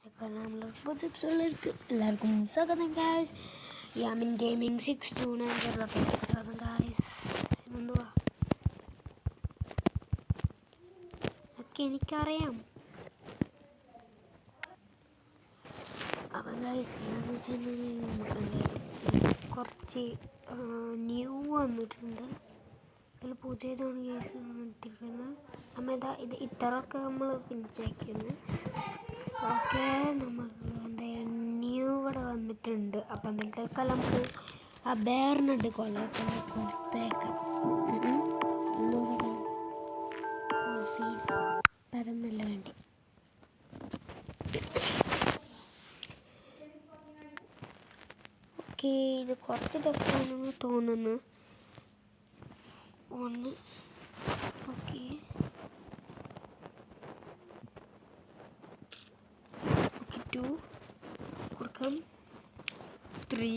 പുതിയ എപ്പിസോഡിലേക്ക് എല്ലാവർക്കും സ്വാഗതം ഗായ്സ്. യാമിൻ ഗെയിമിംഗ് 629 സ്വാഗതം ഗായ്സ്. എന്തുവാ ഒക്കെ എനിക്കറിയാം. അപ്പം ഗായ്സ് എന്താണെന്ന് വെച്ചാൽ കുറച്ച് ന്യൂ വന്നിട്ടുണ്ട്. അതിൽ പുതിയതാണ് ഗായ്സ് വന്നിട്ടിരിക്കുന്നത്. നമ്മൾ ഇത് ഇത്രയൊക്കെ നമ്മൾ ഫിനിഷാക്കിയത്. ഓക്കെ, നമുക്ക് എന്തായാലും ന്യൂ ഇവിടെ വന്നിട്ടുണ്ട്. അപ്പം എന്തായാലും തൽക്കാലം നമുക്ക് ആ ബേറിനുണ്ട് കൊല്ലൊക്കെ കൊടുത്തേക്കാം. അതൊന്നല്ല വേണ്ടി. ഓക്കെ, ഇത് കുറച്ച് ടഫാണെന്ന് തോന്നുന്നു. ഒന്ന് ഓക്കെ, ടു കൊടുക്കാം. 3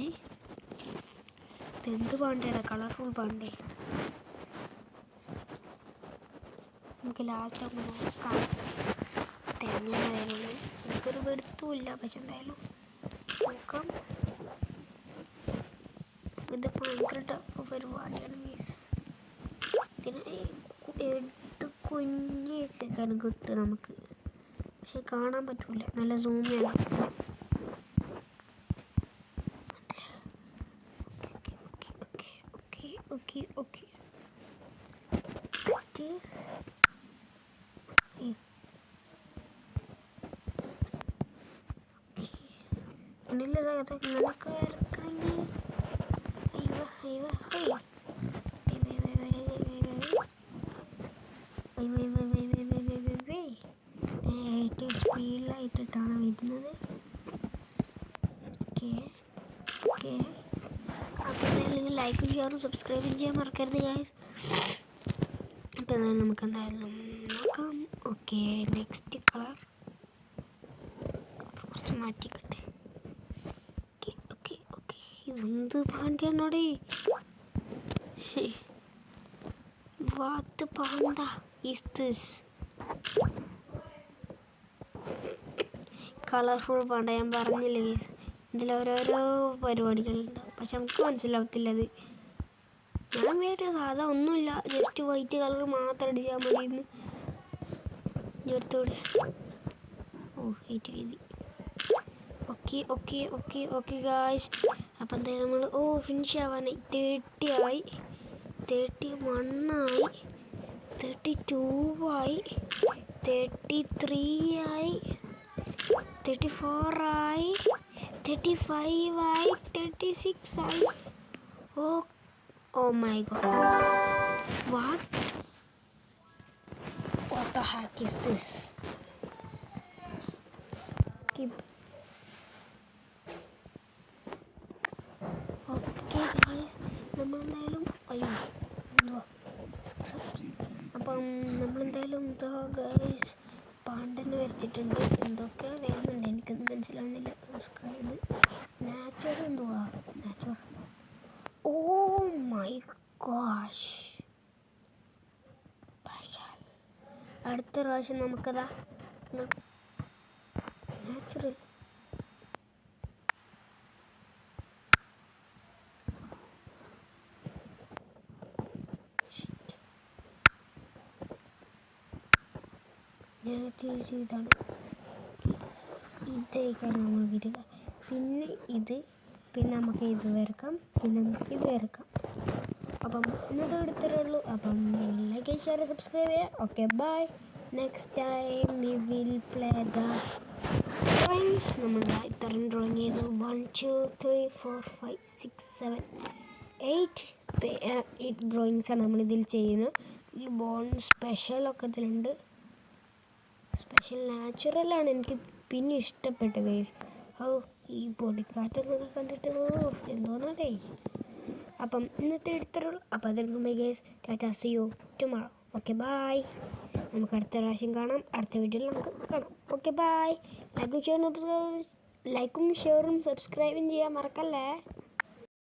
ഇതെന്ത് പാണ്ടേടാ, കളർഫുൾ പാണ്ടേ. നമുക്ക് ലാസ്റ്റ് ഒക്കെ നോക്കാം. തേങ്ങയായിരുന്നു, എനിക്കൊരു വെടുത്തുമില്ല. പക്ഷെ എന്തായാലും നോക്കാം. ഇത് ഭയങ്കര ടഫ് പരിപാടിയാണ് മീൻസ്. ഇതിന് 8 കുഞ്ഞൊക്കെയാണ് കിട്ടുക നമുക്ക്. പക്ഷെ കാണാൻ പറ്റൂല, നല്ല സൂം ചെയ്യണം. ഓക്കെ ഏറ്റവും സ്പീഡിലായിട്ടിട്ടാണ് വരുന്നത്. ഓക്കെ അപ്പോൾ എന്തായാലും ലൈക്കും ഷെയറും സബ്സ്ക്രൈബും ചെയ്യാൻ മറക്കരുത് ഗൈസ്. അപ്പോൾ എന്തായാലും നമുക്ക് എന്തായാലും നോക്കാം. ഓക്കെ, നെക്സ്റ്റ് കളർ കുറച്ച് മാറ്റിക്കട്ടെ. ഓക്കെ ഇതെന്ത് പാണ്ടിയാണോടെ. What panda is this? Colourful panda. ഞാൻ പറഞ്ഞില്ലേ ഗൈസ്, ഇതിലോരോരോ പരിപാടികളുണ്ടാവും. പക്ഷെ നമുക്ക് മനസ്സിലാവത്തില്ല അത്. ഞാൻ വേണ്ടി സാധാ ഒന്നുമില്ല, ജസ്റ്റ് വൈറ്റ് കളർ മാത്രം അടിച്ചാൽ മതിയെന്ന് എടുത്തോടെ. വെയിറ്റ് ചെയ്ത്. Okay guys. അപ്പം എന്തായാലും നമ്മൾ ഫിനിഷ് ആവാനായി. 30 ആയി, 31 ആയി, 32 ആയി, 33 ആയി, 34 ആയി, 35 ആയി, 36 ആയി. Oh my god, what the heck is this? Okay guys, നമ്മളെന്തായാലും അപ്പം നമ്മളെന്തായാലും ഇതാ ഗൈസ് പാണ്ടനെ വരച്ചിട്ടുണ്ട്. എന്തൊക്കെ വരുന്നുണ്ട് എനിക്കൊന്നും മനസ്സിലാവുന്നില്ല. സബ്സ്ക്രൈബ് നാച്ചുറൽ എന്തുവാ നാച്ചുറൽ. Oh my gosh, അടുത്ത പ്രാവശ്യം നമുക്കതാ നാച്ചുറൽ. ഞാൻ ചെയ്താണ് ഇതേക്കാണ് നമ്മൾ വരിക. പിന്നെ നമുക്ക് ഇത് വരക്കാം, പിന്നെ നമുക്ക് ഇത് വരക്കാം. അപ്പം ഇന്നത്തെ എടുത്തേ ഉള്ളൂ. അപ്പം ലൈക്ക് ഷെയർ സബ്സ്ക്രൈബ് ചെയ്യാം. Okay bye. Next time we will play the drawings. നമ്മൾ ഇത്രയും ഡ്രോയിങ് ചെയ്തു. 1 2 3 4 5 6 7 8 ഡ്രോയിങ്സാണ് നമ്മളിതിൽ ചെയ്യുന്നത്. ഇതിൽ ബോൺ സ്പെഷ്യലൊക്കെ ഇതിലുണ്ട്. സ്പെഷ്യൽ നാച്ചുറലാണ് എനിക്ക് പിന്നെ ഇഷ്ടപ്പെട്ട ഗൈസ്. ഈ പൊടിക്കാറ്റൊക്കെ കണ്ടിട്ട് എന്തോന്നേ. അപ്പം ഇന്നത്തെ എടുത്തുള്ളൂ. അപ്പം അതിന് guys tata, see you tomorrow. Okay bye. നമുക്ക് അടുത്ത പ്രാവശ്യം കാണാം. അടുത്ത വീഡിയോയിൽ നമുക്ക് കാണാം. Okay bye. ലൈക്കും ഷെയറും സബ്സ്ക്രൈബും ചെയ്യാൻ മറക്കല്ലേ.